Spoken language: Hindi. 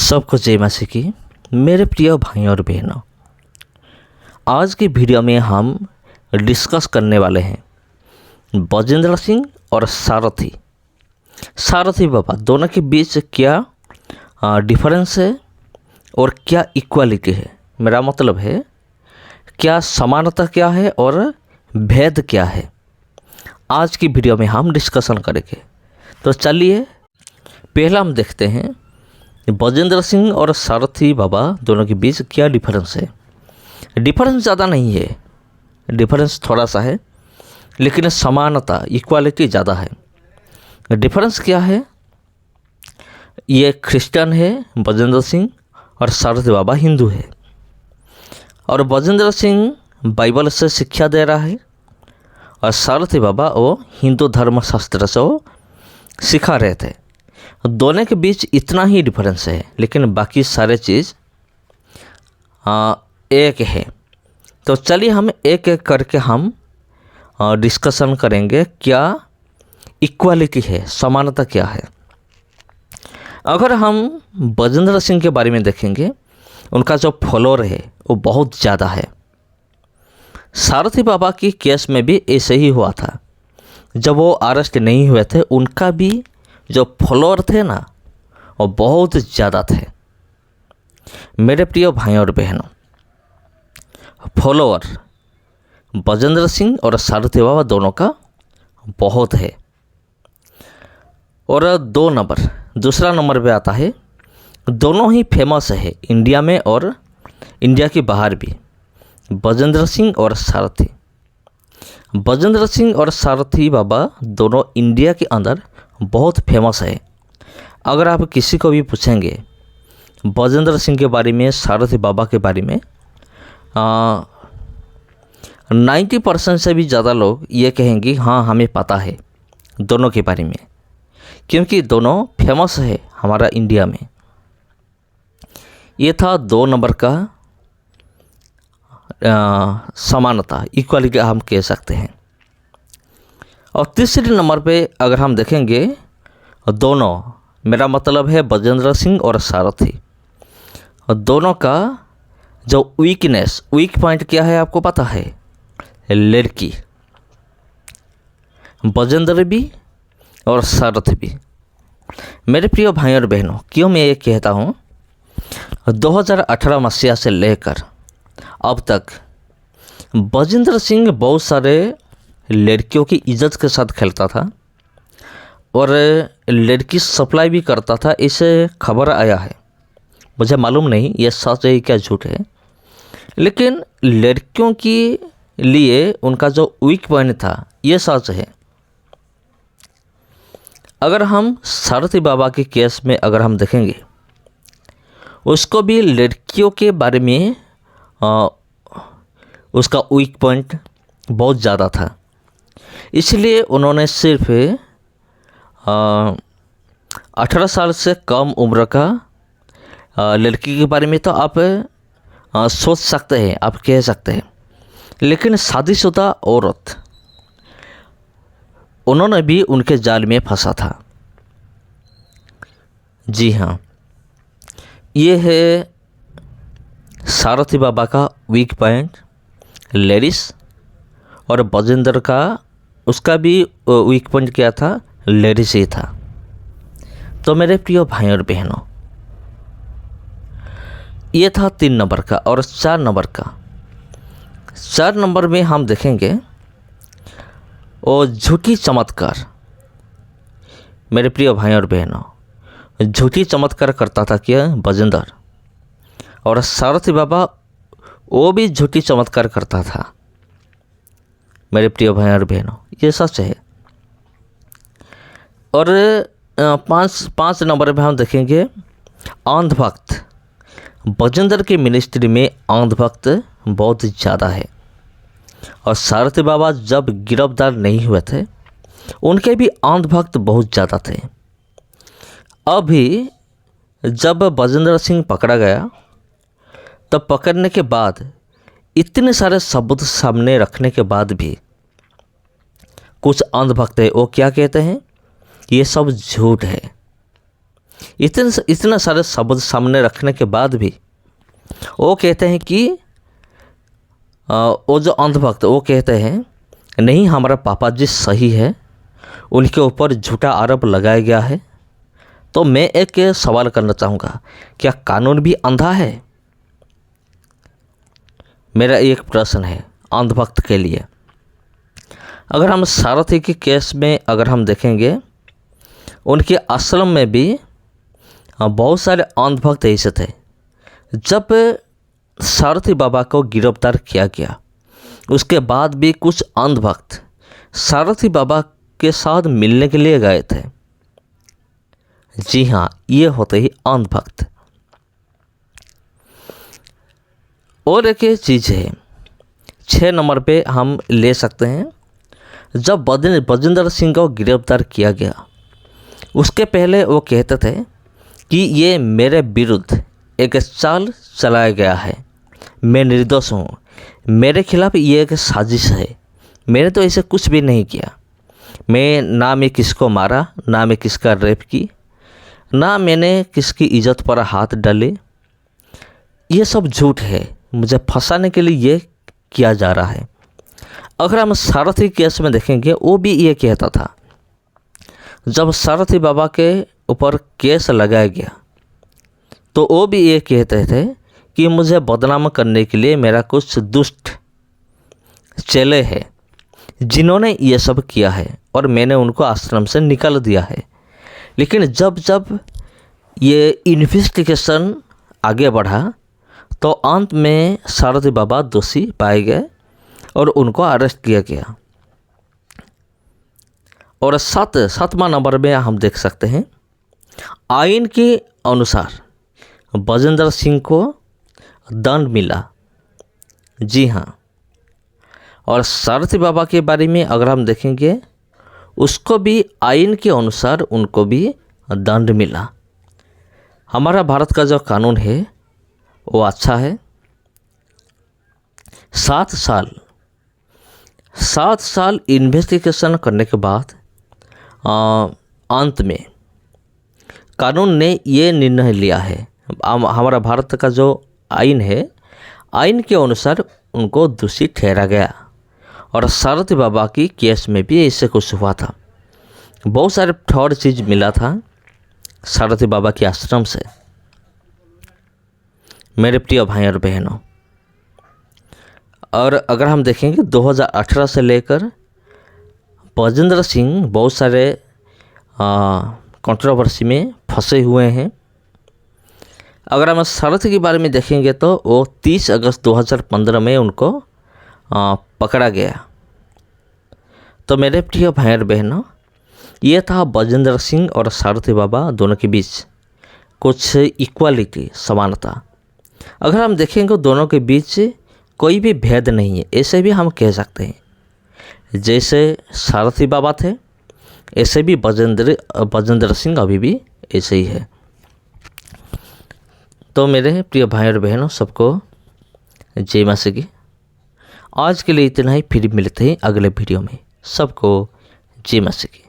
सबको जय मसीह की। मेरे प्रिय भाई और बहनों, आज की वीडियो में हम डिस्कस करने वाले हैं बजेंद्र सिंह और सारथी बाबा दोनों के बीच क्या डिफरेंस है और क्या इक्वालिटी है। मेरा मतलब है क्या समानता क्या है और भेद क्या है। आज की वीडियो में हम डिस्कशन करेंगे। तो चलिए पहला हम देखते हैं बजेंद्र सिंह और सारथी बाबा दोनों के बीच क्या डिफरेंस है। डिफरेंस ज़्यादा नहीं है, डिफरेंस थोड़ा सा है, लेकिन समानता इक्वालिटी ज़्यादा है। डिफरेंस क्या है? ये क्रिश्चियन है बजेंद्र सिंह और सारथी बाबा हिंदू है। और बजेंद्र सिंह बाइबल से शिक्षा दे रहा है और सारथी बाबा वो हिंदू धर्मशास्त्र से वो सिखा रहे थे। दोनों के बीच इतना ही डिफरेंस है, लेकिन बाकी सारे चीज़ एक है। तो चलिए हम एक एक करके हम डिस्कशन करेंगे क्या इक्वालिटी है, समानता क्या है। अगर हम बजेंद्र सिंह के बारे में देखेंगे, उनका जो फॉलोअर है वो बहुत ज़्यादा है। सारथी बाबा की केस में भी ऐसे ही हुआ था। जब वो अरेस्ट नहीं हुए थे, उनका भी जो फॉलोअर थे ना वो बहुत ज़्यादा थे। मेरे प्रिय भाई और बहनों, फॉलोअर बजेंद्र सिंह और सारथी बाबा दोनों का बहुत है। और दूसरा नंबर पे आता है, दोनों ही फेमस है इंडिया में और इंडिया के बाहर भी, बजेंद्र सिंह और सारथी। बजेंद्र सिंह और सारथी बाबा दोनों इंडिया के अंदर बहुत फेमस है। अगर आप किसी को भी पूछेंगे बजेंद्र सिंह के बारे में, सारथी बाबा के बारे में, 90% से भी ज़्यादा लोग ये कहेंगे हाँ हमें पता है दोनों के बारे में, क्योंकि दोनों फेमस है हमारा इंडिया में। ये था 2 नंबर का समानता, इक्वालिटी हम कह सकते हैं। और तीसरे नंबर पे अगर हम देखेंगे, दोनों, मेरा मतलब है बजेंद्र सिंह और सारथी, और दोनों का जो वीक पॉइंट क्या है आपको पता है? लड़की। बजेंद्र भी और सारथी भी। मेरे प्रिय भाई और बहनों, क्यों मैं ये कहता हूँ, 2018 मसीहा से लेकर अब तक बजेंद्र सिंह बहुत सारे लड़कियों की इज्जत के साथ खेलता था और लड़की सप्लाई भी करता था, इसे खबर आया है। मुझे मालूम नहीं ये सच है क्या झूठ है, लेकिन लड़कियों के लिए उनका जो वीक पॉइंट था ये सच है। अगर हम सारथी बाबा के केस में अगर हम देखेंगे, उसको भी लड़कियों के बारे में उसका वीक पॉइंट बहुत ज़्यादा था, इसलिए उन्होंने सिर्फ 18 साल से कम उम्र का लड़की के बारे में तो आप सोच सकते हैं, आप कह सकते हैं, लेकिन शादीशुदा औरत उन्होंने भी उनके जाल में फंसा था। जी हाँ, ये है सारथी बाबा का वीक पॉइंट, लेडीज़। और बजेंद्र का, उसका भी वीक पॉइंट क्या था? लेडीज ही था। तो मेरे प्रिय भाई और बहनों, ये था 3 नंबर का। और 4 नंबर में हम देखेंगे वो झूठी चमत्कार। मेरे प्रिय भाई और बहनों, झूठी चमत्कार करता था क्या? बजेंद्र। और सारथी बाबा वो भी झूठी चमत्कार करता था। मेरे प्रिय भाई और बहनों, ये सच है। और 5 नंबर में हम देखेंगे अंधभक्त। बजेंद्र के मिनिस्ट्री में अंधभक्त बहुत ज़्यादा है। और सारथी बाबा जब गिरफ्तार नहीं हुए थे, उनके भी अंधभक्त बहुत ज़्यादा थे। अभी जब बजेंद्र सिंह पकड़ा गया, तब पकड़ने के बाद इतने सारे सबूत सामने रखने के बाद भी कुछ अंधभक्त है वो क्या कहते हैं? ये सब झूठ है। इतने सारे शब्द सामने रखने के बाद भी वो कहते हैं कि वो जो अंधभक्त वो कहते हैं नहीं, हमारा पापा जी सही है, उनके ऊपर झूठा आरोप लगाया गया है। तो मैं एक सवाल करना चाहूँगा, क्या कानून भी अंधा है? मेरा एक प्रश्न है अंधभक्त के लिए। अगर हम सारथी के केस में अगर हम देखेंगे, उनके आश्रम में भी बहुत सारे अंधभक्त ऐसे थे। जब सारथी बाबा को गिरफ्तार किया गया, उसके बाद भी कुछ अंधभक्त सारथी बाबा के साथ मिलने के लिए गए थे। जी हाँ, ये होते ही अंधभक्त। और एक चीज़ है, 6 नंबर पे हम ले सकते हैं, जब बजेंद्र सिंह को गिरफ्तार किया गया, उसके पहले वो कहते थे कि ये मेरे विरुद्ध एक चाल चलाया गया है, मैं निर्दोष हूँ, मेरे खिलाफ ये एक साजिश है, मैंने तो ऐसे कुछ भी नहीं किया, मैं ना मैं किसको मारा, ना मैं किसका रेप की, ना मैंने किसकी इज्जत पर हाथ डाले, ये सब झूठ है, मुझे फंसाने के लिए ये किया जा रहा है। अगर हम सारथी केस में देखेंगे, वो भी ये कहता था। जब सारथी बाबा के ऊपर केस लगाया गया तो वो भी ये कहते थे कि मुझे बदनाम करने के लिए मेरा कुछ दुष्ट चेले हैं जिन्होंने ये सब किया है और मैंने उनको आश्रम से निकाल दिया है। लेकिन जब जब ये इन्वेस्टिगेशन आगे बढ़ा तो अंत में सारथी बाबा दोषी पाए गए और उनको अरेस्ट किया गया। और 7वां नंबर में हम देख सकते हैं, आइन के अनुसार बजेंद्र सिंह को दंड मिला। जी हाँ, और सारथी बाबा के बारे में अगर हम देखेंगे, उसको भी आइन के अनुसार उनको भी दंड मिला। हमारा भारत का जो कानून है वो अच्छा है। 7 साल इन्वेस्टिगेशन करने के बाद अंत में कानून ने ये निर्णय लिया है, हमारा भारत का जो आइन है, आइन के अनुसार उनको दोषी ठहरा गया। और सारथी बाबा की केस में भी ऐसे कुछ हुआ था, बहुत सारे फ्रॉड चीज़ मिला था सारथी बाबा के आश्रम से। मेरे प्रिय भाई और बहनों, और अगर हम देखेंगे 2018 से लेकर बजेंद्र सिंह बहुत सारे कंट्रोवर्सी में फंसे हुए हैं। अगर हम सारथी के बारे में देखेंगे तो वो 30 अगस्त 2015 में उनको पकड़ा गया। तो मेरे प्रिय भाई और बहनों, ये था बजेंद्र सिंह और सारथी बाबा दोनों के बीच कुछ इक्वालिटी, समानता। अगर हम देखेंगे दोनों के बीच कोई भी भेद नहीं है, ऐसे भी हम कह सकते हैं। जैसे सारथी बाबा थे, ऐसे भी बजेंद्र सिंह अभी भी ऐसे ही है। तो मेरे प्रिय भाई और बहनों, सबको जय मां की। आज के लिए इतना ही, फिर मिलते हैं अगले वीडियो में। सबको जय मां की।